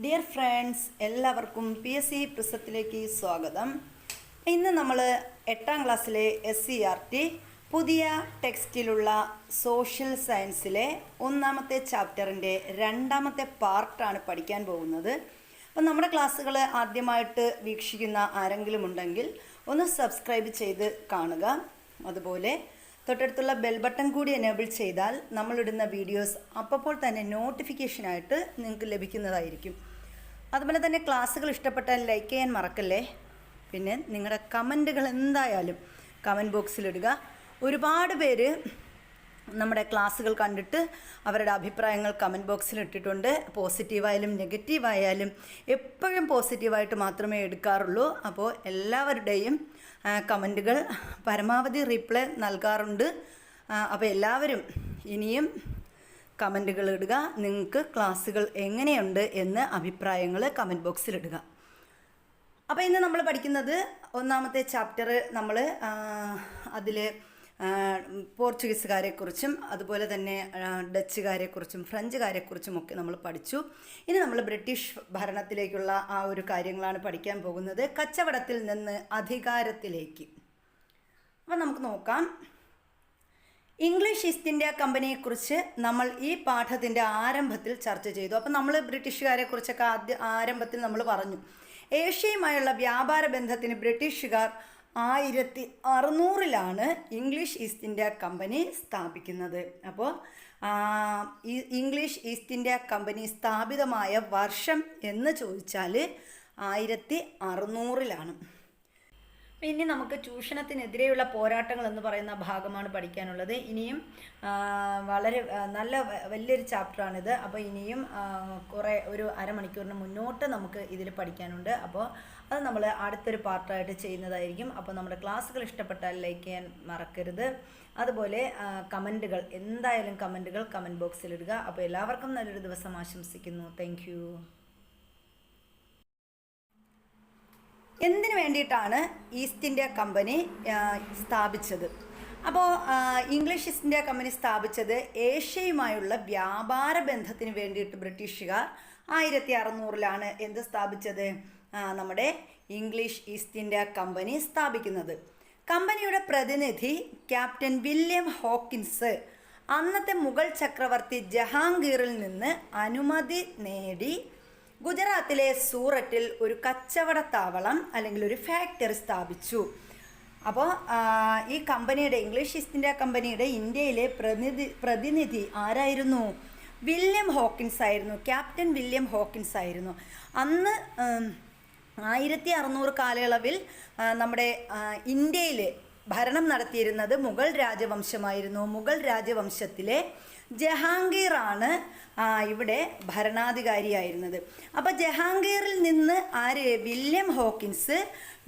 Dear friends, എല്ലാവർക്കും PSC പ്രിസത്തിലേക്ക് സ്വാഗതം. ഇന്ന് നമ്മൾ 8ാം ക്ലാസ്സിലെ SCERT പുതിയ ടെക്സ്റ്റിലുള്ള സോഷ്യൽ സയൻസിലെ 1ാമത്തെ ചാപ്റ്ററിൻ്റെ 2ാമത്തെ പാർട്ടാണ് പഠിക്കാൻ പോകുന്നത്. അപ്പം നമ്മുടെ ക്ലാസ്സുകൾ ആദ്യമായിട്ട് വീക്ഷിക്കുന്ന ആരെങ്കിലും ഉണ്ടെങ്കിൽ ഒന്ന് സബ്സ്ക്രൈബ് ചെയ്ത് കാണുക. അതുപോലെ തൊട്ടടുത്തുള്ള ബെൽ ബട്ടൺ കൂടി എനേബിൾ ചെയ്താൽ നമ്മളിടുന്ന വീഡിയോസ് അപ്പോൾ തന്നെ നോട്ടിഫിക്കേഷനായിട്ട് നിങ്ങൾക്ക് ലഭിക്കുന്നതായിരിക്കും. അതുപോലെ തന്നെ ക്ലാസ്സുകൾ ഇഷ്ടപ്പെട്ടാൽ ലൈക്ക് ചെയ്യാൻ മറക്കല്ലേ. പിന്നെ നിങ്ങളുടെ കമൻറ്റുകൾ എന്തായാലും കമൻറ്റ് ബോക്സിലിടുക. ഒരുപാട് പേര് നമ്മുടെ ക്ലാസ്സുകൾ കണ്ടിട്ട് അവരുടെ അഭിപ്രായങ്ങൾ കമൻറ്റ് ബോക്സിൽ ഇട്ടിട്ടുണ്ട്. പോസിറ്റീവായാലും നെഗറ്റീവായാലും എപ്പോഴും പോസിറ്റീവായിട്ട് മാത്രമേ എടുക്കാറുള്ളൂ. അപ്പോൾ എല്ലാവരുടെയും കമൻറ്റുകൾ പരമാവധി റിപ്ലൈ നൽകാറുണ്ട്. അപ്പോൾ എല്ലാവരും ഇനിയും കമൻറ്റുകൾ ഇടുക. നിങ്ങൾക്ക് ക്ലാസ്സുകൾ എങ്ങനെയുണ്ട് എന്ന് അഭിപ്രായങ്ങൾ കമൻറ്റ് ബോക്സിലിടുക. അപ്പോൾ ഇന്ന് നമ്മൾ പഠിക്കുന്നത് 1ാമത്തെ ചാപ്റ്റർ. നമ്മൾ അതിൽ പോർച്ചുഗീസുകാരെക്കുറിച്ചും അതുപോലെ തന്നെ ഡച്ചുകാരെക്കുറിച്ചും ഫ്രഞ്ചുകാരെക്കുറിച്ചും ഒക്കെ നമ്മൾ പഠിച്ചു. ഇനി നമ്മൾ ബ്രിട്ടീഷ് ഭരണത്തിലേക്കുള്ള ആ ഒരു കാര്യങ്ങളാണ് പഠിക്കാൻ പോകുന്നത്. കച്ചവടത്തിൽ നിന്ന് അധികാരത്തിലേക്ക്. അപ്പം നമുക്ക് നോക്കാം. ഇംഗ്ലീഷ് ഈസ്റ്റ് ഇന്ത്യ കമ്പനിയെക്കുറിച്ച് നമ്മൾ ഈ പാഠത്തിൻ്റെ ആരംഭത്തിൽ ചർച്ച ചെയ്തു. അപ്പം നമ്മൾ ബ്രിട്ടീഷുകാരെക്കുറിച്ചൊക്കെ ആരംഭത്തിൽ നമ്മൾ പറഞ്ഞു. ഏഷ്യയുമായുള്ള വ്യാപാര ബന്ധത്തിന് ബ്രിട്ടീഷുകാർ 1600 ഇംഗ്ലീഷ് ഈസ്റ്റ് ഇന്ത്യ കമ്പനി സ്ഥാപിക്കുന്നത്. അപ്പോൾ ഈ ഇംഗ്ലീഷ് ഈസ്റ്റ് ഇന്ത്യ കമ്പനി സ്ഥാപിതമായ വർഷം എന്ന് ചോദിച്ചാൽ 1600. ഇനി നമുക്ക് ചൂഷണത്തിനെതിരെയുള്ള പോരാട്ടങ്ങൾ എന്ന് പറയുന്ന ഭാഗമാണ് പഠിക്കാനുള്ളത്. ഇനിയും വളരെ നല്ല വലിയൊരു ചാപ്റ്ററാണിത്. അപ്പോൾ ഇനിയും ഒരു അരമണിക്കൂറിന് മുന്നോട്ട് നമുക്ക് ഇതിൽ പഠിക്കാനുണ്ട്. അപ്പോൾ അത് നമ്മൾ അടുത്തൊരു പാർട്ടായിട്ട് ചെയ്യുന്നതായിരിക്കും. അപ്പോൾ നമ്മുടെ ക്ലാസ്സുകൾ ഇഷ്ടപ്പെട്ടാൽ ലൈക്ക് ചെയ്യാൻ മറക്കരുത്. അതുപോലെ കമൻറ്റുകൾ എന്തായാലും കമൻറ്റ് ബോക്സിലിടുക. അപ്പോൾ എല്ലാവർക്കും നല്ലൊരു ദിവസം ആശംസിക്കുന്നു. Thank you. എന്തിനു വേണ്ടിയിട്ടാണ് ഈസ്റ്റ് ഇന്ത്യ കമ്പനി സ്ഥാപിച്ചത്? അപ്പോൾ ഇംഗ്ലീഷ് ഈസ്റ്റ് ഇന്ത്യ കമ്പനി സ്ഥാപിച്ചത് ഏഷ്യയുമായുള്ള വ്യാപാര ബന്ധത്തിന് വേണ്ടിയിട്ട് ബ്രിട്ടീഷുകാർ 1600 എന്ത് സ്ഥാപിച്ചത്? നമ്മുടെ ഇംഗ്ലീഷ് ഈസ്റ്റ് ഇന്ത്യ കമ്പനി സ്ഥാപിക്കുന്നത്. കമ്പനിയുടെ പ്രതിനിധി ക്യാപ്റ്റൻ വില്യം ഹോക്കിൻസ് അന്നത്തെ മുഗൾ ചക്രവർത്തി ജഹാംഗീറിൽ നിന്ന് അനുമതി നേടി ഗുജറാത്തിലെ സൂററ്റിൽ ഒരു കച്ചവടത്താവളം അല്ലെങ്കിൽ ഒരു ഫാക്ടറി സ്ഥാപിച്ചു. അപ്പോൾ ഈ കമ്പനിയുടെ ഇംഗ്ലീഷ് ഈസ്റ്റ് ഇന്ത്യ കമ്പനിയുടെ ഇന്ത്യയിലെ പ്രതിനിധി ആരായിരുന്നു? വില്യം ഹോക്കിൻസ് ആയിരുന്നു. ക്യാപ്റ്റൻ വില്യം ഹോക്കിൻസ് ആയിരുന്നു. അന്ന് 1600 കാലയളവിൽ നമ്മുടെ ഇന്ത്യയിൽ ഭരണം നടത്തിയിരുന്നത് മുഗൾ രാജവംശമായിരുന്നു. മുഗൾ രാജവംശത്തിലെ ജഹാംഗീറാണ് ഇവിടെ ഭരണാധികാരിയായിരുന്നത്. അപ്പോൾ ജഹാംഗീറിൽ നിന്ന് വില്യം ഹോക്കിൻസ്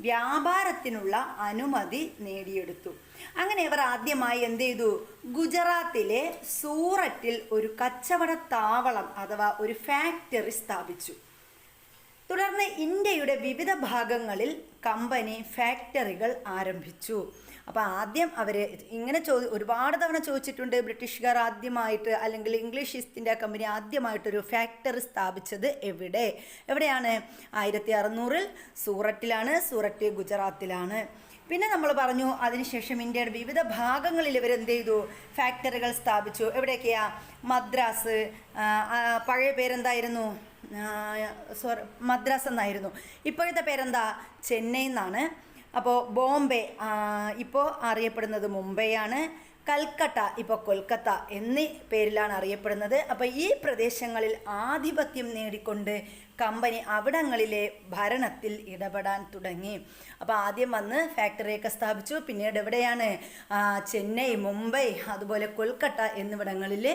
വ്യാപാരത്തിനുള്ള അനുമതി നേടിയെടുത്തു. അങ്ങനെ അവർ ആദ്യമായി എന്ത് ചെയ്തു? ഗുജറാത്തിലെ സൂററ്റിൽ ഒരു കച്ചവടത്താവളം അഥവാ ഒരു ഫാക്ടറി സ്ഥാപിച്ചു. തുടർന്ന് ഇന്ത്യയുടെ വിവിധ ഭാഗങ്ങളിൽ കമ്പനി ഫാക്ടറികൾ ആരംഭിച്ചു. അപ്പോൾ ആദ്യം അവർ ഇങ്ങനെ ഒരുപാട് തവണ ചോദിച്ചിട്ടുണ്ട്. ബ്രിട്ടീഷുകാർ ആദ്യമായിട്ട് അല്ലെങ്കിൽ ഇംഗ്ലീഷ് ഈസ്റ്റ് ഇന്ത്യ കമ്പനി ആദ്യമായിട്ടൊരു ഫാക്ടറി സ്ഥാപിച്ചത് എവിടെയാണ്? 1600 സൂററ്റിലാണ്. സൂററ്റ് ഗുജറാത്തിലാണ്. പിന്നെ നമ്മൾ പറഞ്ഞു അതിനുശേഷം ഇന്ത്യയുടെ വിവിധ ഭാഗങ്ങളിൽ ഇവരെന്ത് ചെയ്തു? ഫാക്ടറികൾ സ്ഥാപിച്ചു. എവിടെയൊക്കെയാ? മദ്രാസ്, പഴയ പേരെന്തായിരുന്നു? മദ്രാസ് എന്നായിരുന്നു. ഇപ്പോഴത്തെ പേരെന്താ? ചെന്നൈ എന്നാണ്. അപ്പോൾ ബോംബെ ഇപ്പോൾ അറിയപ്പെടുന്നത് മുംബൈയാണ്. കൽക്കട്ട ഇപ്പോൾ കൊൽക്കത്ത എന്നീ പേരിലാണ് അറിയപ്പെടുന്നത്. അപ്പോൾ ഈ പ്രദേശങ്ങളിൽ ആധിപത്യം നേടിക്കൊണ്ട് കമ്പനി അവിടങ്ങളിലെ ഭരണത്തിൽ ഇടപെടാൻ തുടങ്ങി. അപ്പോൾ ആദ്യം വന്ന് ഫാക്ടറിയൊക്കെ സ്ഥാപിച്ചു. പിന്നീട് എവിടെയാണ്? ചെന്നൈ, മുംബൈ, അതുപോലെ കൊൽക്കത്ത എന്നിവിടങ്ങളിൽ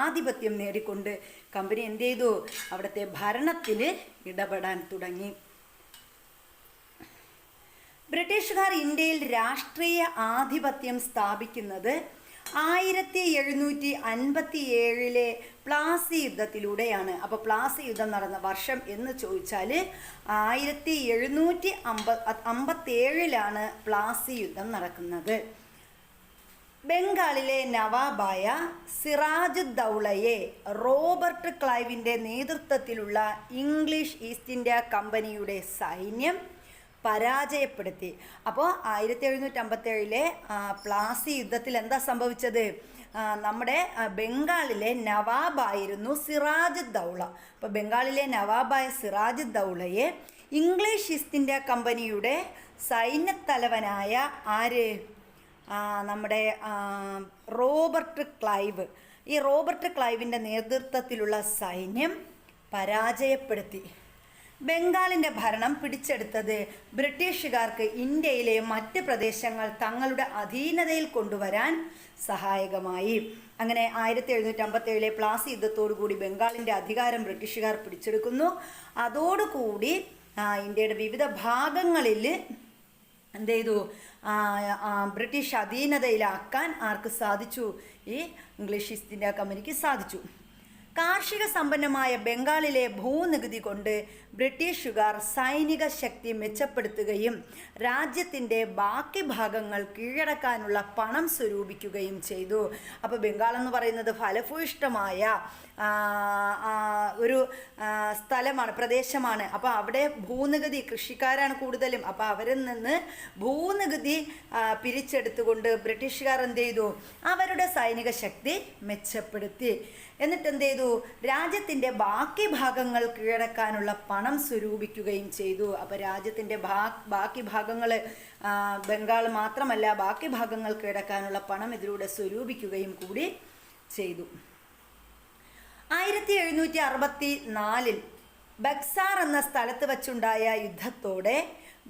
ആധിപത്യം നേടിക്കൊണ്ട് കമ്പനി എന്ത് ചെയ്തു? അവിടുത്തെ ഭരണത്തിൽ ഇടപെടാൻ തുടങ്ങി. ബ്രിട്ടീഷുകാർ ഇന്ത്യയിൽ രാഷ്ട്രീയ ആധിപത്യം സ്ഥാപിക്കുന്നത് 1757 പ്ലാസി യുദ്ധത്തിലൂടെയാണ്. അപ്പോൾ പ്ലാസി യുദ്ധം നടന്ന വർഷം എന്ന് ചോദിച്ചാൽ 1757 പ്ലാസി യുദ്ധം നടക്കുന്നത്. ബംഗാളിലെ നവാബായ സിറാജുദ്ദൗളയെ റോബർട്ട് ക്ലൈവിൻ്റെ നേതൃത്വത്തിലുള്ള ഇംഗ്ലീഷ് ഈസ്റ്റ് ഇന്ത്യ കമ്പനിയുടെ സൈന്യം പരാജയപ്പെടുത്തി. അപ്പോൾ 1757 പ്ലാസി യുദ്ധത്തിൽ എന്താ സംഭവിച്ചത്? നമ്മുടെ ബംഗാളിലെ നവാബായിരുന്നു സിറാജുദ്ദൗള. അപ്പോൾ ബംഗാളിലെ നവാബായ സിറാജുദ്ദൗളയെ ഇംഗ്ലീഷ് ഈസ്റ്റ് ഇന്ത്യ കമ്പനിയുടെ സൈന്യത്തലവനായ ആര്? നമ്മുടെ റോബർട്ട് ക്ലൈവ്. ഈ റോബർട്ട് ക്ലൈവിൻ്റെ നേതൃത്വത്തിലുള്ള സൈന്യം പരാജയപ്പെടുത്തി. ബംഗാളിൻ്റെ ഭരണം പിടിച്ചെടുത്തത് ബ്രിട്ടീഷുകാർക്ക് ഇന്ത്യയിലെ മറ്റ് പ്രദേശങ്ങൾ തങ്ങളുടെ അധീനതയിൽ കൊണ്ടുവരാൻ സഹായകമായി. അങ്ങനെ 1757 പ്ലാസി യുദ്ധത്തോടുകൂടി ബംഗാളിൻ്റെ അധികാരം ബ്രിട്ടീഷുകാർ പിടിച്ചെടുക്കുന്നു. അതോടുകൂടി ഇന്ത്യയുടെ വിവിധ ഭാഗങ്ങളിൽ എന്ത് ചെയ്തു? ബ്രിട്ടീഷ് അധീനതയിലാക്കാൻ ആർക്ക് സാധിച്ചു? ഈ ഇംഗ്ലീഷ് ഈസ്റ്റ് ഇന്ത്യ കമ്പനിക്ക് സാധിച്ചു. കാർഷിക സമ്പന്നമായ ബംഗാളിലെ ഭൂനികുതി കൊണ്ട് ബ്രിട്ടീഷുകാർ സൈനിക ശക്തി മെച്ചപ്പെടുത്തുകയും രാജ്യത്തിൻ്റെ ബാക്കി ഭാഗങ്ങൾ കീഴടക്കാനുള്ള പണം സ്വരൂപിക്കുകയും ചെയ്തു. അപ്പോൾ ബംഗാൾ എന്ന് പറയുന്നത് ഫലഭൂയിഷ്ടമായ ഒരു സ്ഥലമാണ്, പ്രദേശമാണ്. അപ്പോൾ അവിടെ ഭൂനികുതി, കൃഷിക്കാരാണ് കൂടുതലും. അപ്പോൾ അവരിൽ നിന്ന് ഭൂനികുതി പിരിച്ചെടുത്തുകൊണ്ട് ബ്രിട്ടീഷുകാർ എന്ത് ചെയ്തു? അവരുടെ സൈനിക ശക്തി മെച്ചപ്പെടുത്തി. എന്നിട്ട് എന്ത് ചെയ്തു? രാജ്യത്തിൻ്റെ ബാക്കി ഭാഗങ്ങൾ കീഴടക്കാനുള്ള പണം സ്വരൂപിക്കുകയും ചെയ്തു. അപ്പോൾ രാജ്യത്തിൻ്റെ ബാക്കി ഭാഗങ്ങൾ, ബംഗാൾ മാത്രമല്ല ബാക്കി ഭാഗങ്ങൾ കീഴടക്കാനുള്ള പണം ഇതിലൂടെ സ്വരൂപിക്കുകയും കൂടി ചെയ്തു. 1764 ബക്സാർ എന്ന സ്ഥലത്ത് വച്ചുണ്ടായ യുദ്ധത്തോടെ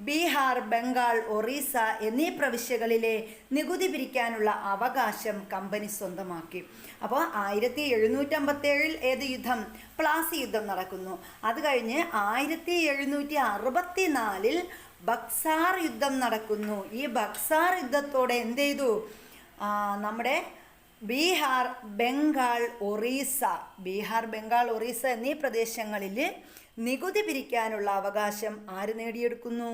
ബീഹാർ, ബംഗാൾ, ഒറീസ എന്നീ പ്രവിശ്യകളിലെ നികുതി പിരിക്കാനുള്ള അവകാശം കമ്പനി സ്വന്തമാക്കി. അപ്പോൾ 1757 ഏത് യുദ്ധം? പ്ലാസി യുദ്ധം നടക്കുന്നു. അത് കഴിഞ്ഞ് 1764 ബക്സാർ യുദ്ധം നടക്കുന്നു. ഈ ബക്സാർ യുദ്ധത്തോടെ എന്ത് ചെയ്തു? നമ്മുടെ ബീഹാർ, ബംഗാൾ, ഒറീസ എന്നീ പ്രദേശങ്ങളിൽ നികുതി പിരിക്കാനുള്ള അവകാശം ആര് നേടിയെടുക്കുന്നു?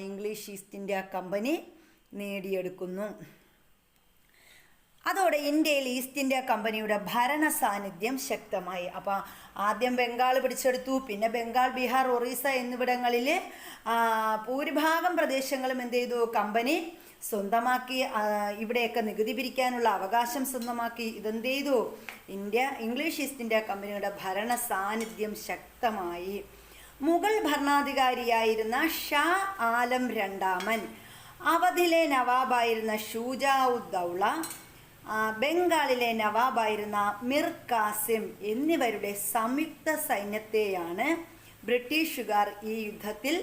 ഇംഗ്ലീഷ് ഈസ്റ്റ് ഇന്ത്യ കമ്പനി നേടിയെടുക്കുന്നു. അതോടെ ഇന്ത്യയിൽ ഈസ്റ്റ് ഇന്ത്യ കമ്പനിയുടെ ഭരണ സാന്നിധ്യം ശക്തമായി. അപ്പോൾ ആദ്യം ബംഗാൾ പിടിച്ചെടുത്തു. പിന്നെ ബംഗാൾ, ബീഹാർ, ഒറീസ എന്നിവിടങ്ങളിൽ ഭൂരിഭാഗം പ്രദേശങ്ങളും എന്ത് ചെയ്തു? കമ്പനി സ്വന്തമാക്കി. ഇവിടെയൊക്കെ നികുതി പിരിക്കാനുള്ള അവകാശം സ്വന്തമാക്കി. ഇതെന്ത് ചെയ്തു? ഇംഗ്ലീഷ് ഈസ്റ്റ് ഇന്ത്യ കമ്പനിയുടെ ഭരണ സാന്നിധ്യം ശക്തമായി. മുഗൾ ഭരണാധികാരിയായിരുന്ന ഷാ ആലം രണ്ടാമൻ, അവധിലെ നവാബായിരുന്ന ഷൂജാ ഉദ് ദൗള, ബംഗാളിലെ നവാബായിരുന്ന മിർ കാസിം എന്നിവരുടെ സംയുക്ത സൈന്യത്തെയാണ് ബ്രിട്ടീഷുകാർ ഈ യുദ്ധത്തിൽ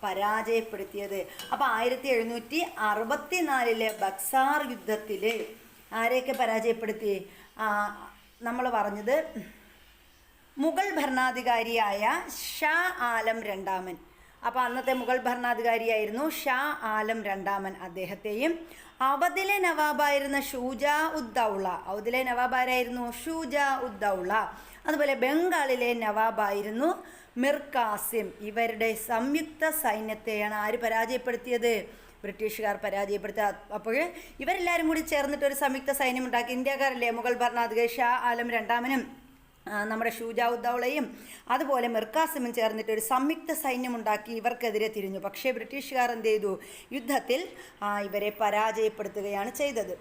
പരാജയപ്പെടുത്തിയത്. അപ്പോൾ 1764 ബക്സാർ യുദ്ധത്തിൽ ആരെയൊക്കെ പരാജയപ്പെടുത്തി? നമ്മൾ പറഞ്ഞത് മുഗൾ ഭരണാധികാരിയായ ഷാ ആലം രണ്ടാമൻ. അപ്പോൾ അന്നത്തെ മുഗൾ ഭരണാധികാരിയായിരുന്നു ഷാ ആലം രണ്ടാമൻ. അദ്ദേഹത്തെയും അവധിലെ നവാബായിരുന്ന ഷൂജാ ഉദ് ദൗള, അവധിലെ നവാബാരായിരുന്നു ഷൂജാ ഉദ് ദൗള, അതുപോലെ ബംഗാളിലെ നവാബായിരുന്നു മിർ കാസിം, ഇവരുടെ സംയുക്ത സൈന്യത്തെയാണ് ആര് പരാജയപ്പെടുത്തിയത്? ബ്രിട്ടീഷുകാർ പരാജയപ്പെടുത്തുക. അപ്പോൾ ഇവരെല്ലാവരും കൂടി ചേർന്നിട്ട് ഒരു സംയുക്ത സൈന്യം ഉണ്ടാക്കി. ഇന്ത്യക്കാരല്ലേ മുഗൾ ഭരണാധികാരി ഷാ ആലം രണ്ടാമനും നമ്മുടെ ഷൂജാ ഉദ് ദൗളയും അതുപോലെ മിർ കാസിമും ചേർന്നിട്ട് ഒരു സംയുക്ത സൈന്യമുണ്ടാക്കി ഇവർക്കെതിരെ തിരിഞ്ഞു. പക്ഷേ ബ്രിട്ടീഷുകാർ എന്ത് ചെയ്തു? യുദ്ധത്തിൽ ഇവരെ പരാജയപ്പെടുത്തുകയാണ് ചെയ്തത്.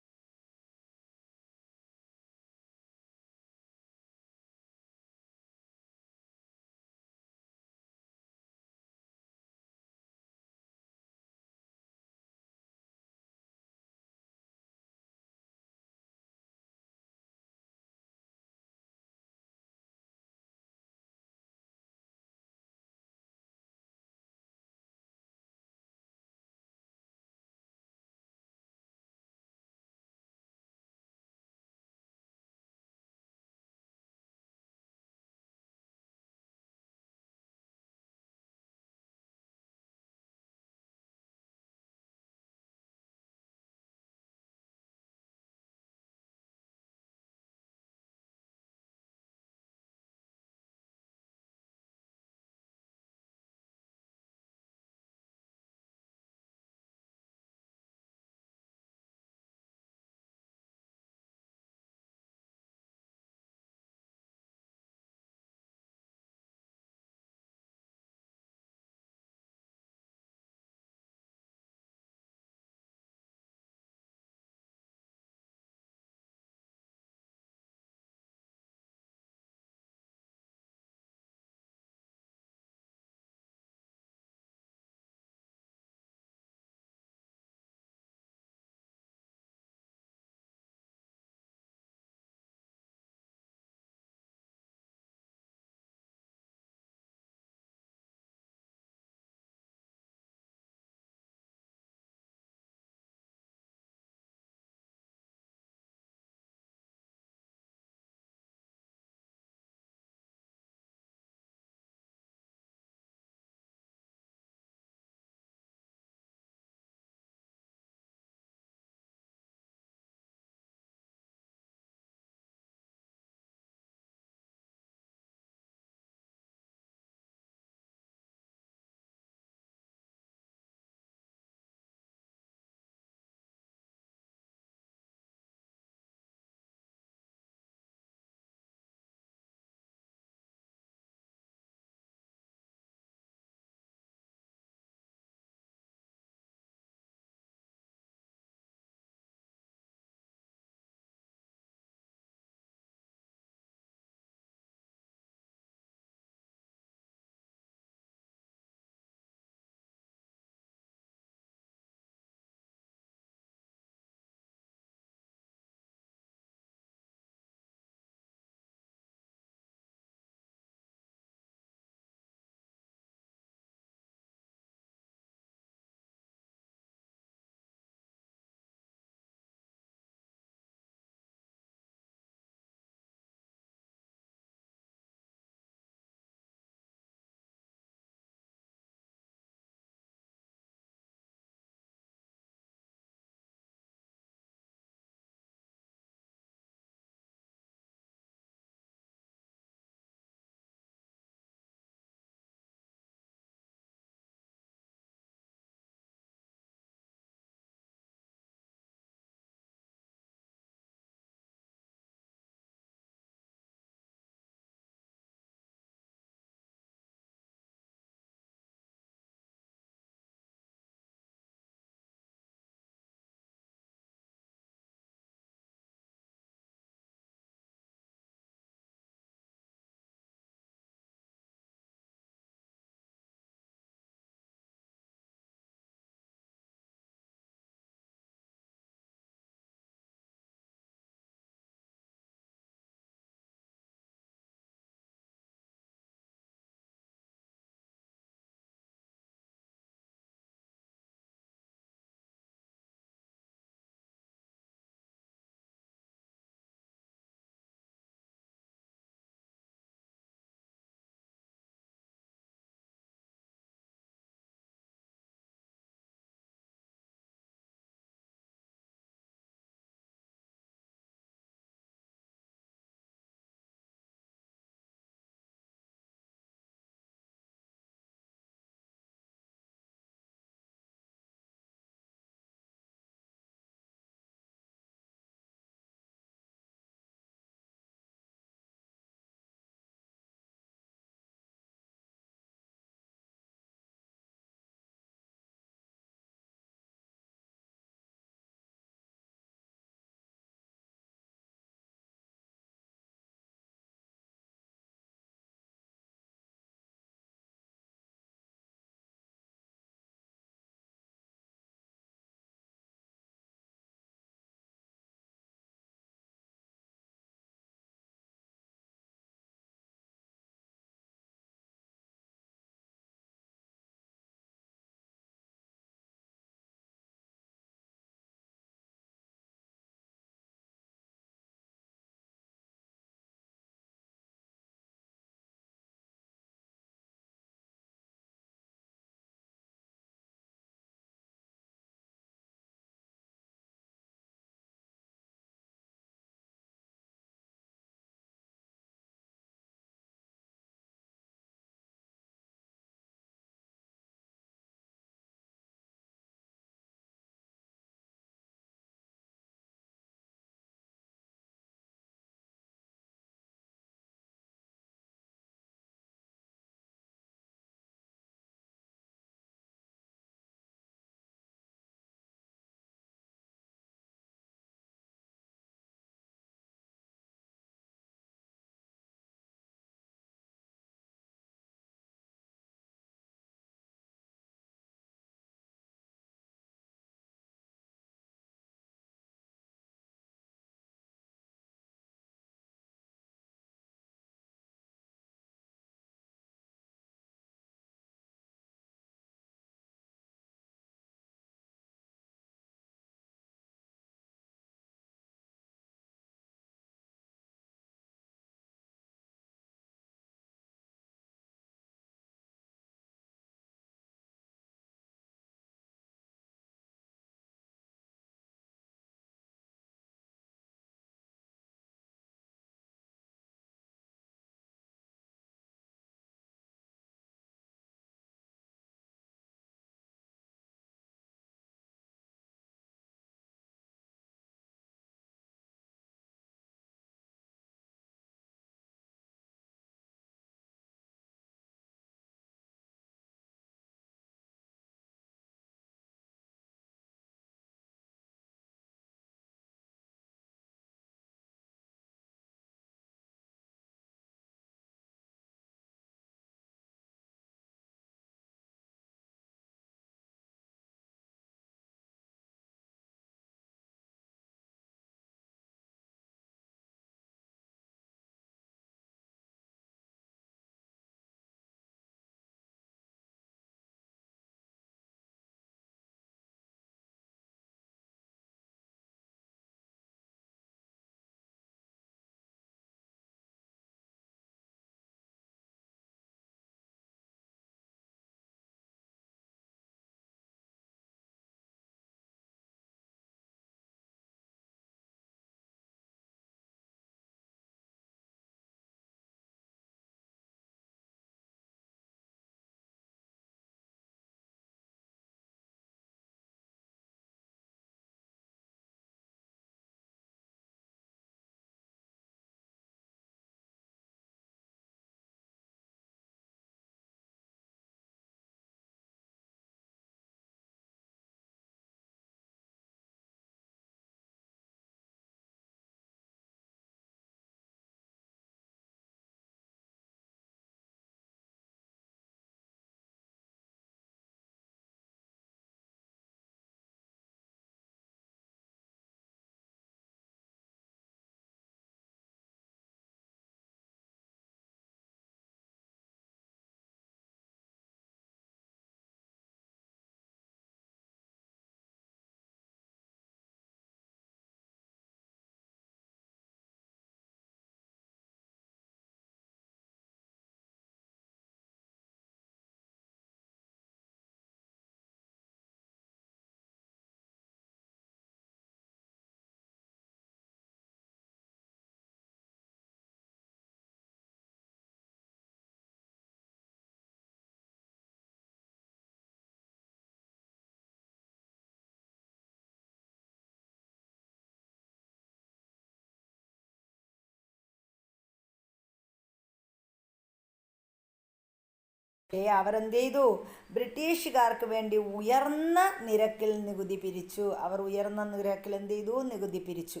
അവർ എന്ത് ചെയ്തു? ബ്രിട്ടീഷുകാർക്ക് വേണ്ടി ഉയർന്ന നിരക്കിൽ നികുതി പിരിച്ചു. അവർ ഉയർന്ന നിരക്കിൽ എന്ത് ചെയ്തു? നികുതി പിരിച്ചു.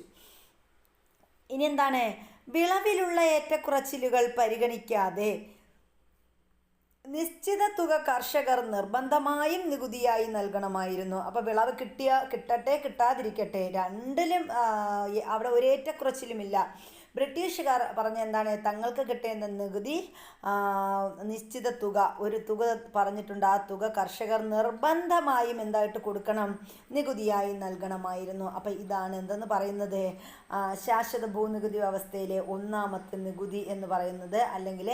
ഇനി എന്താണ്? വിളവിലുള്ള ഏറ്റക്കുറച്ചിലുകൾ പരിഗണിക്കാതെ നിശ്ചിത തുക കർഷകർ നിർബന്ധമായും നികുതിയായി നൽകണമായിരുന്നു. അപ്പോൾ വിളവ് കിട്ടട്ടെ കിട്ടാതിരിക്കട്ടെ, രണ്ടിലും അവിടെ ഒരേറ്റക്കുറച്ചിലുമില്ല. ബ്രിട്ടീഷുകാർ പറഞ്ഞ എന്താണ്? തങ്ങൾക്ക് കിട്ടേണ്ട നികുതി നിശ്ചിത തുക, ഒരു തുക പറഞ്ഞിട്ടുണ്ട്, ആ തുക കർഷകർ നിർബന്ധമായും എന്തായിട്ട് കൊടുക്കണം? നികുതിയായി നൽകണമായിരുന്നു. അപ്പം ഇതാണ് എന്തെന്ന് പറയുന്നത്? ശാശ്വത ഭൂനികുതി വ്യവസ്ഥയിലെ ഒന്നാമത്തെ നികുതി എന്ന് പറയുന്നത്, അല്ലെങ്കിൽ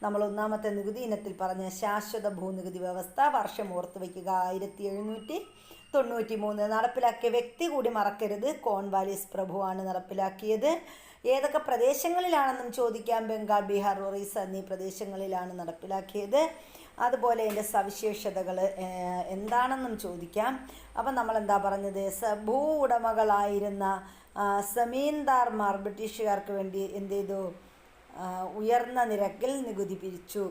നമ്മൾ ഒന്നാമത്തെ നികുതി ഇനത്തിൽ പറഞ്ഞ ശാശ്വത ഭൂനികുതി വ്യവസ്ഥ. വർഷം ഓർത്ത് വയ്ക്കുക, 1793 നടപ്പിലാക്കിയ വ്യക്തി കൂടി മറക്കരുത്, കോൺവാലിസ് പ്രഭുവാണ് നടപ്പിലാക്കിയത്. ഏതൊക്കെ പ്രദേശങ്ങളിലാണെന്നും ചോദിക്കാം. ബംഗാൾ, ബീഹാർ, ഒറീസ എന്നീ പ്രദേശങ്ങളിലാണ് നടപ്പിലാക്കിയത്. അതുപോലെ അതിൻ്റെ സവിശേഷതകൾ എന്താണെന്നും ചോദിക്കാം. അപ്പം നമ്മൾ എന്താ പറഞ്ഞത്? ഭൂ ഉടമകളായിരുന്ന സമീന്ദാർമാർ ബ്രിട്ടീഷുകാർക്ക് വേണ്ടി എന്ത് ചെയ്തു? ഉയർന്ന നിരക്കിൽ നികുതി പിരിച്ചു.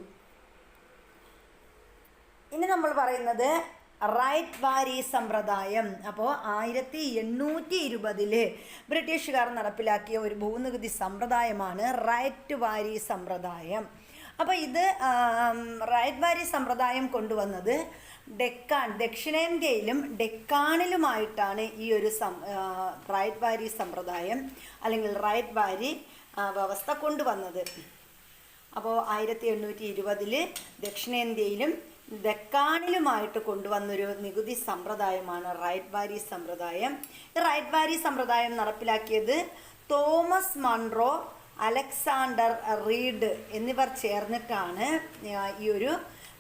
ഇനി നമ്മൾ പറയുന്നത് റൈറ്റ് വാരി സമ്പ്രദായം. അപ്പോൾ 1820 ബ്രിട്ടീഷുകാർ നടപ്പിലാക്കിയ ഒരു ഭൂനികുതി സമ്പ്രദായമാണ് റൈറ്റ് വാരി സമ്പ്രദായം. അപ്പോൾ ഇത് റൈറ്റ് വാരി സമ്പ്രദായം കൊണ്ടുവന്നത് ദക്ഷിണേന്ത്യയിലും ഡെക്കാണിലുമായിട്ടാണ് ഈ ഒരു റൈറ്റ് വാരി സമ്പ്രദായം അല്ലെങ്കിൽ റൈറ്റ് വാരി വ്യവസ്ഥ കൊണ്ടുവന്നത്. അപ്പോൾ 1820 ദക്ഷിണേന്ത്യയിലും ഡെക്കാണിലുമായിട്ട് കൊണ്ടുവന്നൊരു നികുതി സമ്പ്രദായമാണ് റൈറ്റ് വാരി സമ്പ്രദായം. ഈ റൈറ്റ് വാരി സമ്പ്രദായം നടപ്പിലാക്കിയത് തോമസ് മൺറോ, അലക്സാണ്ടർ റീഡ് എന്നിവർ ചേർന്നിട്ടാണ് ഈ ഒരു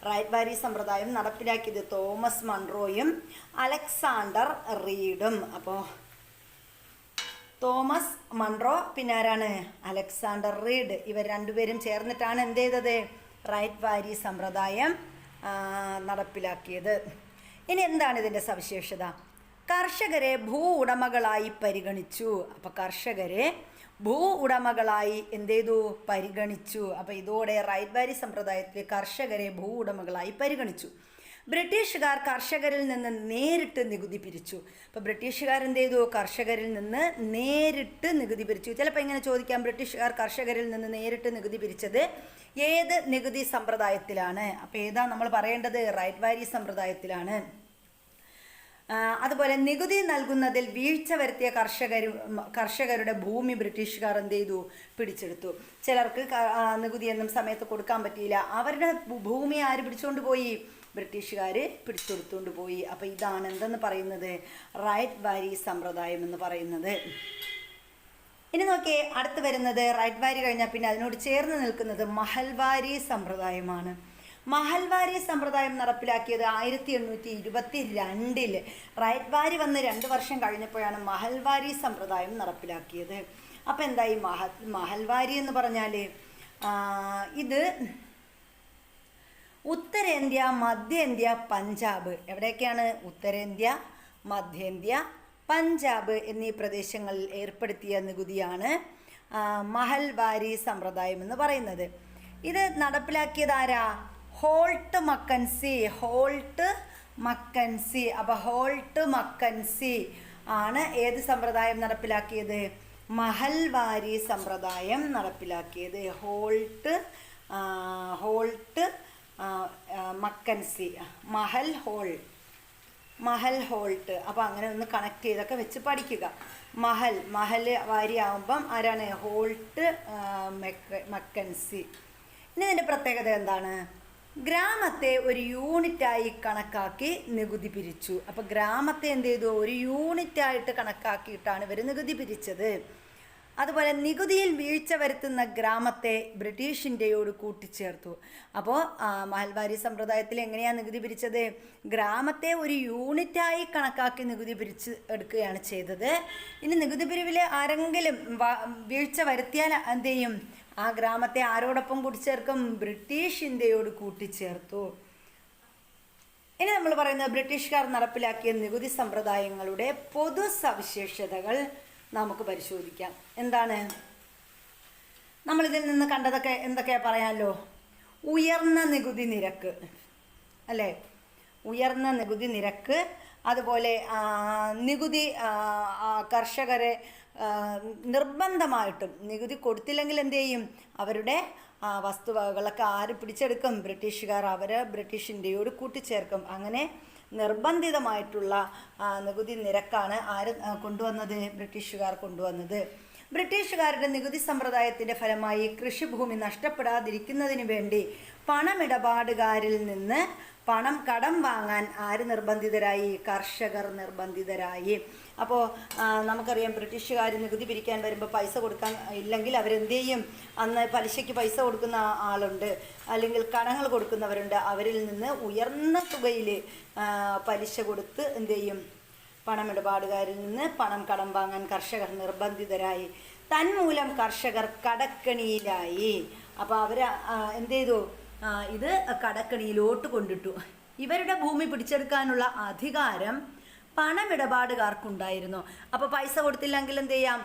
റൈറ്റ് വാരി സമ്പ്രദായം നടപ്പിലാക്കിയത്. തോമസ് മൺറോയും അലക്സാണ്ടർ റീഡും. അപ്പോൾ തോമസ് മൺറോ പിന്നെ ആരാണ്? Alexander Read. ഇവർ രണ്ടുപേരും ചേർന്നിട്ടാണ് എന്ത് ചെയ്തത്? റൈറ്റ് വാരി സമ്പ്രദായം നടപ്പിലാക്കിയത്. ഇനി എന്താണ് ഇതിൻ്റെ സവിശേഷത? കർഷകരെ ഭൂ ഉടമകളായി പരിഗണിച്ചു. അപ്പോൾ കർഷകരെ ഭൂ ഉടമകളായി എന്ത് ചെയ്തു? പരിഗണിച്ചു. അപ്പോൾ ഇതോടെ റൈറ്റ് വാരി സമ്പ്രദായത്തിൽ കർഷകരെ ഭൂ ഉടമകളായി പരിഗണിച്ചു. ബ്രിട്ടീഷുകാർ കർഷകരിൽ നിന്ന് നേരിട്ട് നികുതി പിരിച്ചു. അപ്പോൾ ബ്രിട്ടീഷുകാർ എന്ത് ചെയ്തു? കർഷകരിൽ നിന്ന് നേരിട്ട് നികുതി പിരിച്ചു. ചിലപ്പോൾ ഇങ്ങനെ ചോദിക്കാം, ബ്രിട്ടീഷുകാർ കർഷകരിൽ നിന്ന് നേരിട്ട് നികുതി പിരിച്ചത് ഏത് നികുതി സമ്പ്രദായത്തിലാണ്? അപ്പോൾ ഏതാ നമ്മൾ പറയേണ്ടത്? റൈറ്റ് വാരി സമ്പ്രദായത്തിലാണ്. അതുപോലെ നികുതി നൽകുന്നതിൽ വീഴ്ച വരുത്തിയ കർഷകരുടെ ഭൂമി ബ്രിട്ടീഷുകാർ എന്ത് ചെയ്തു? പിടിച്ചെടുത്തു. ചിലർക്ക് നികുതിയൊന്നും സമയത്ത് കൊടുക്കാൻ പറ്റിയില്ല. അവരുടെ ഭൂമി ആര് പിടിച്ചുകൊണ്ട് പോയി? ബ്രിട്ടീഷുകാർ പിടിച്ചെടുത്തുകൊണ്ട് പോയി. അപ്പോൾ ഇതാണ് എന്തെന്ന് പറയുന്നത്? റൈറ്റ് വാരി സമ്പ്രദായം എന്ന് പറയുന്നത്. ഇനി നോക്കിയേ, അടുത്ത് വരുന്നത് റൈറ്റ് വാരി കഴിഞ്ഞാൽ പിന്നെ അതിനോട് ചേർന്ന് നിൽക്കുന്നത് മഹൽവാരി സമ്പ്രദായമാണ്. മഹൽവാരി സമ്പ്രദായം നടപ്പിലാക്കിയത് 1822 റൈറ്റ് വാരി വന്ന് 2 വർഷം കഴിഞ്ഞപ്പോഴാണ് മഹൽവാരി സമ്പ്രദായം നടപ്പിലാക്കിയത്. അപ്പം എന്തായി മഹൽവാരി എന്ന് പറഞ്ഞാൽ? ഇത് ഉത്തരേന്ത്യ, മധ്യേന്ത്യ, പഞ്ചാബ്, എവിടെയൊക്കെയാണ്? ഉത്തരേന്ത്യ, മധ്യേന്ത്യ, പഞ്ചാബ് എന്നീ പ്രദേശങ്ങളിൽ ഏർപ്പെടുത്തിയ നികുതിയാണ് മഹൽവാരി സമ്പ്രദായം എന്ന് പറയുന്നത്. ഇത് നടപ്പിലാക്കിയത് ആരാ? Holt Mackenzie. Holt Mackenzie. അപ്പോൾ ഹോൾട്ട് മക്കൻസി ആണ് ഏത് സമ്പ്രദായം നടപ്പിലാക്കിയത്? മഹൽവാരി സമ്പ്രദായം നടപ്പിലാക്കിയത്. ഹോൾട്ട് മക്കൻസി, മഹൽ ഹോൾട്ട്. അപ്പോൾ അങ്ങനെ ഒന്ന് കണക്ട് ചെയ്തൊക്കെ വെച്ച് പഠിക്കുക. മഹൽ വാരി ആകുമ്പം ആരാണ്? Holt Mackenzie. ഇനി ഇതിൻ്റെ പ്രത്യേകത എന്താണ്? ഗ്രാമത്തെ ഒരു യൂണിറ്റായി കണക്കാക്കി നികുതി പിരിച്ചു. അപ്പോൾ ഗ്രാമത്തെ എന്ത് ചെയ്തു? ഒരു യൂണിറ്റായിട്ട് കണക്കാക്കിയിട്ടാണ് ഇവർ നികുതി പിരിച്ചത്. അതുപോലെ നികുതിയിൽ വീഴ്ച വരുത്തുന്ന ഗ്രാമത്തെ ബ്രിട്ടീഷ് ഇന്ത്യയോട് കൂട്ടിച്ചേർത്തു. അപ്പോൾ മഹൽവാരി സമ്പ്രദായത്തിൽ എങ്ങനെയാണ് നികുതി പിരിച്ചത്? ഗ്രാമത്തെ ഒരു യൂണിറ്റായി കണക്കാക്കി നികുതി പിരിച്ച് എടുക്കുകയാണ് ചെയ്തത്. ഇനി നികുതി പിരിവിൽ ആരെങ്കിലും വീഴ്ച വരുത്തിയാൽ എന്ത് ചെയ്യും? ആ ഗ്രാമത്തെ ആരോടൊപ്പം കൂട്ടിച്ചേർക്കും? ബ്രിട്ടീഷ് ഇന്ത്യയോട് കൂട്ടിച്ചേർത്തു. ഇനി നമ്മൾ പറയുന്നത് ബ്രിട്ടീഷുകാർ നടപ്പിലാക്കിയ നികുതി സമ്പ്രദായങ്ങളുടെ പൊതു സവിശേഷതകൾ നമുക്ക് പരിശോധിക്കാം. എന്താണ് നമ്മളിതിൽ നിന്ന് കണ്ടതൊക്കെ? എന്തൊക്കെയാണ് പറയാമല്ലോ? ഉയർന്ന നികുതി നിരക്ക് അല്ലേ, ഉയർന്ന നികുതി നിരക്ക്. അതുപോലെ നികുതി കർഷകരെ നിർബന്ധമായിട്ടും നികുതി കൊടുത്തില്ലെങ്കിൽ എന്ത് ചെയ്യും, അവരുടെ വസ്തുവകകളൊക്കെ ആര് പിടിച്ചെടുക്കും, ബ്രിട്ടീഷുകാർ. ബ്രിട്ടീഷ് ഇന്ത്യയോട് കൂട്ടിച്ചേർക്കും. അങ്ങനെ നിർബന്ധിതമായിട്ടുള്ള നികുതി നിരക്കാണ് ആര് കൊണ്ടുവന്നത്, ബ്രിട്ടീഷുകാർ കൊണ്ടുവന്നത്. ബ്രിട്ടീഷുകാരുടെ നികുതി സമ്പ്രദായത്തിൻ്റെ ഫലമായി കൃഷിഭൂമി നഷ്ടപ്പെടാതിരിക്കുന്നതിന് വേണ്ടി പണമിടപാടുകാരിൽ നിന്ന് പണം കടം വാങ്ങാൻ ആര് നിർബന്ധിതരായി, കർഷകർ നിർബന്ധിതരായി. അപ്പോൾ നമുക്കറിയാം, ബ്രിട്ടീഷുകാർ നികുതി പിരിക്കാൻ വരുമ്പോൾ പൈസ കൊടുക്കാൻ ഇല്ലെങ്കിൽ അവരെന്ത് ചെയ്യും, അന്ന് പലിശയ്ക്ക് പൈസ കൊടുക്കുന്ന ആളുണ്ട്, അല്ലെങ്കിൽ കടങ്ങൾ കൊടുക്കുന്നവരുണ്ട്. അവരിൽ നിന്ന് ഉയർന്ന തുകയിൽ പലിശ കൊടുത്ത് എന്ത് ചെയ്യും, പണമിടപാടുകാരിൽ നിന്ന് പണം കടം വാങ്ങാൻ കർഷകർ നിർബന്ധിതരായി. തന്മൂലം കർഷകർ കടക്കണിയിലായി. അപ്പോൾ അവർ എന്ത് ചെയ്തു, ഇത് കടക്കണിയിലോട്ട് കൊണ്ടിട്ടു. ഇവരുടെ ഭൂമി പിടിച്ചെടുക്കാനുള്ള അധികാരം പണമിടപാടുകാർക്കുണ്ടായിരുന്നു. അപ്പോൾ പൈസ കൊടുത്തില്ലെങ്കിൽ എന്ത് ചെയ്യാം,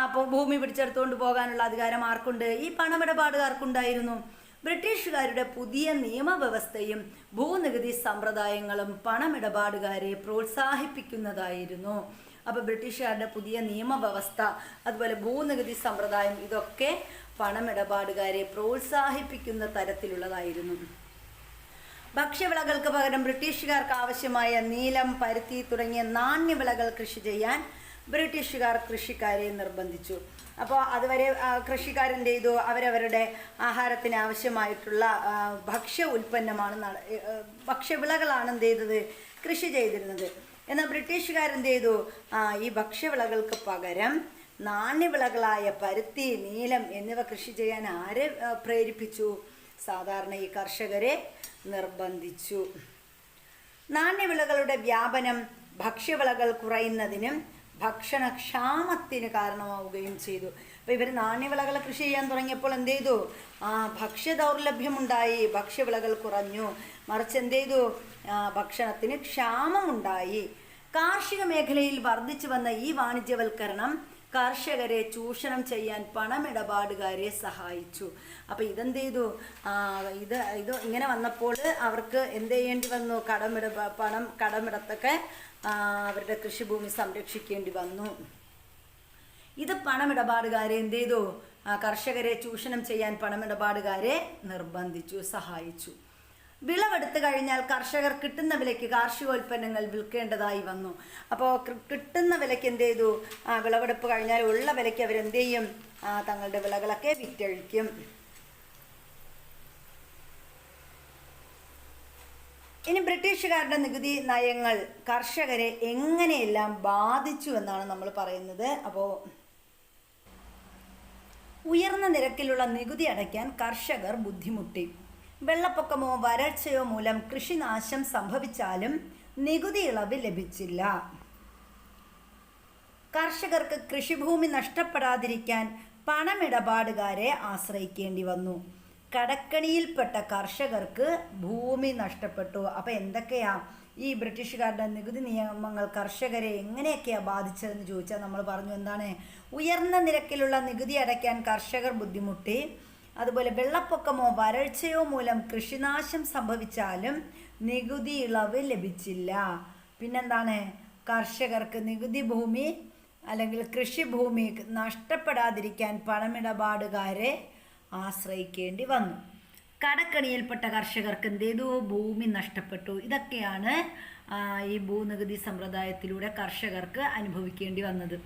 അപ്പോൾ ഭൂമി പിടിച്ചെടുത്തുകൊണ്ട് പോകാനുള്ള അധികാരം ആർക്കുണ്ട്, ഈ പണമിടപാടുകാർക്കുണ്ടായിരുന്നു. ബ്രിട്ടീഷുകാരുടെ പുതിയ നിയമവ്യവസ്ഥയും ഭൂനികുതി സമ്പ്രദായങ്ങളും പണമിടപാടുകാരെ പ്രോത്സാഹിപ്പിക്കുന്നതായിരുന്നു. അപ്പോൾ ബ്രിട്ടീഷുകാരുടെ പുതിയ നിയമവ്യവസ്ഥ, അതുപോലെ ഭൂനികുതി സമ്പ്രദായം, ഇതൊക്കെ പണമിടപാടുകാരെ പ്രോത്സാഹിപ്പിക്കുന്ന തരത്തിലുള്ളതായിരുന്നു. ഭക്ഷ്യവിളകൾക്ക് പകരം ബ്രിട്ടീഷുകാർക്ക് ആവശ്യമായ നീലം, പരുത്തി തുടങ്ങിയ നാണ്യവിളകൾ കൃഷി ചെയ്യാൻ ബ്രിട്ടീഷുകാർ കൃഷിക്കാരെ നിർബന്ധിച്ചു. അപ്പോൾ അതുവരെ കൃഷിക്കാരെന്ത് ചെയ്തു, അവരവരുടെ ആഹാരത്തിന് ആവശ്യമായിട്ടുള്ള ഭക്ഷ്യ ഉൽപ്പന്നമാണ് ഭക്ഷ്യവിളകളാണ് എന്ത് ചെയ്തത്, കൃഷി ചെയ്തിരുന്നത്. എന്നാൽ ബ്രിട്ടീഷുകാരെന്ത് ചെയ്തു, ഈ ഭക്ഷ്യവിളകൾക്ക് പകരം നാണ്യവിളകളായ പരുത്തി, നീലം എന്നിവ കൃഷി ചെയ്യാൻ ആരെ പ്രേരിപ്പിച്ചു, സാധാരണ ഈ കർഷകരെ നിർബന്ധിച്ചു. നാണ്യവിളകളുടെ വ്യാപനം ഭക്ഷ്യവിളകൾ കുറയുന്നതിനും ഭക്ഷണക്ഷാമത്തിന് കാരണമാവുകയും ചെയ്തു. അപ്പോൾ ഇവർ നാണ്യവിളകൾ കൃഷി ചെയ്യാൻ തുടങ്ങിയപ്പോൾ എന്ത് ചെയ്തു, ഭക്ഷ്യ ദൗർലഭ്യമുണ്ടായി, ഭക്ഷ്യവിളകൾ കുറഞ്ഞു. മറിച്ച് എന്ത് ചെയ്തു, ഭക്ഷണത്തിന് ക്ഷാമമുണ്ടായി. കാർഷിക മേഖലയിൽ വർദ്ധിച്ചു വന്ന ഈ വാണിജ്യവൽക്കരണം കർഷകരെ ചൂഷണം ചെയ്യാൻ പണമിടപാടുകാരെ സഹായിച്ചു. അപ്പോൾ ഇതെന്ത് ചെയ്തു, ഇത് ഇങ്ങനെ വന്നപ്പോൾ അവർക്ക് എന്ത് ചെയ്യേണ്ടി വന്നു, കടമിടത്തൊക്കെ അവരുടെ കൃഷിഭൂമി സംരക്ഷിക്കേണ്ടി വന്നു. ഇത് പണമിടപാടുകാരെ എന്ത് ചെയ്തു, കർഷകരെ ചൂഷണം ചെയ്യാൻ പണമിടപാടുകാരെ നിർബന്ധിച്ചു, സഹായിച്ചു. വിളവെടുത്തു കഴിഞ്ഞാൽ കർഷകർ കിട്ടുന്ന വിലയ്ക്ക് കാർഷികോൽപ്പന്നങ്ങൾ വിൽക്കേണ്ടതായി വന്നു. അപ്പോൾ കിട്ടുന്ന വിലയ്ക്ക് എന്ത് ചെയ്തു, വിളവെടുപ്പ് കഴിഞ്ഞാൽ ഉള്ള വിലയ്ക്ക് അവരെന്ത് ചെയ്യും, തങ്ങളുടെ വിളകളൊക്കെ വിറ്റഴിക്കും. ഇനി ബ്രിട്ടീഷുകാരുടെ നികുതി നയങ്ങൾ കർഷകരെ എങ്ങനെയെല്ലാം ബാധിച്ചു എന്നാണ് നമ്മൾ പറയുന്നത്. അപ്പോൾ ഉയർന്ന നിരക്കിലുള്ള നികുതി അടയ്ക്കാൻ കർഷകർ ബുദ്ധിമുട്ടി. വെള്ളപ്പൊക്കമോ വരൾച്ചയോ മൂലം കൃഷിനാശം സംഭവിച്ചാലും നികുതി ഇളവ് ലഭിച്ചില്ല. കർഷകർക്ക് കൃഷിഭൂമി നഷ്ടപ്പെടാതിരിക്കാൻ പണമിടപാടുകാരെ ആശ്രയിക്കേണ്ടി വന്നു. കടക്കണിയിൽപ്പെട്ട കർഷകർക്ക് ഭൂമി നഷ്ടപ്പെട്ടു. അപ്പോൾ എന്തൊക്കെയാ ഈ ബ്രിട്ടീഷുകാരുടെ നികുതി നിയമങ്ങൾ കർഷകരെ എങ്ങനെയൊക്കെയാണ് ബാധിച്ചതെന്ന് ചോദിച്ചാൽ നമ്മൾ പറഞ്ഞു, എന്താണ്, ഉയർന്ന നിരക്കിലുള്ള നികുതി അടയ്ക്കാൻ കർഷകർ ബുദ്ധിമുട്ടി. അതുപോലെ വെള്ളപ്പൊക്കമോ വരൾച്ചയോ മൂലം കൃഷിനാശം സംഭവിച്ചാലും നികുതി ഇളവ് ലഭിച്ചില്ല. പിന്നെന്താണ്, കർഷകർക്ക് നികുതി ഭൂമി അല്ലെങ്കിൽ കൃഷിഭൂമി നഷ്ടപ്പെടാതിരിക്കാൻ പണമിടപാടുകാരെ ആശ്രയിക്കേണ്ടി വന്നു. കടക്കണിയിൽപ്പെട്ട കർഷകർക്ക് എന്ത് ചെയ്തു, ഭൂമി നഷ്ടപ്പെട്ടു. ഇതൊക്കെയാണ് ഈ ഭൂനികുതി സമ്പ്രദായത്തിലൂടെ കർഷകർക്ക് അനുഭവിക്കേണ്ടി വന്നത്.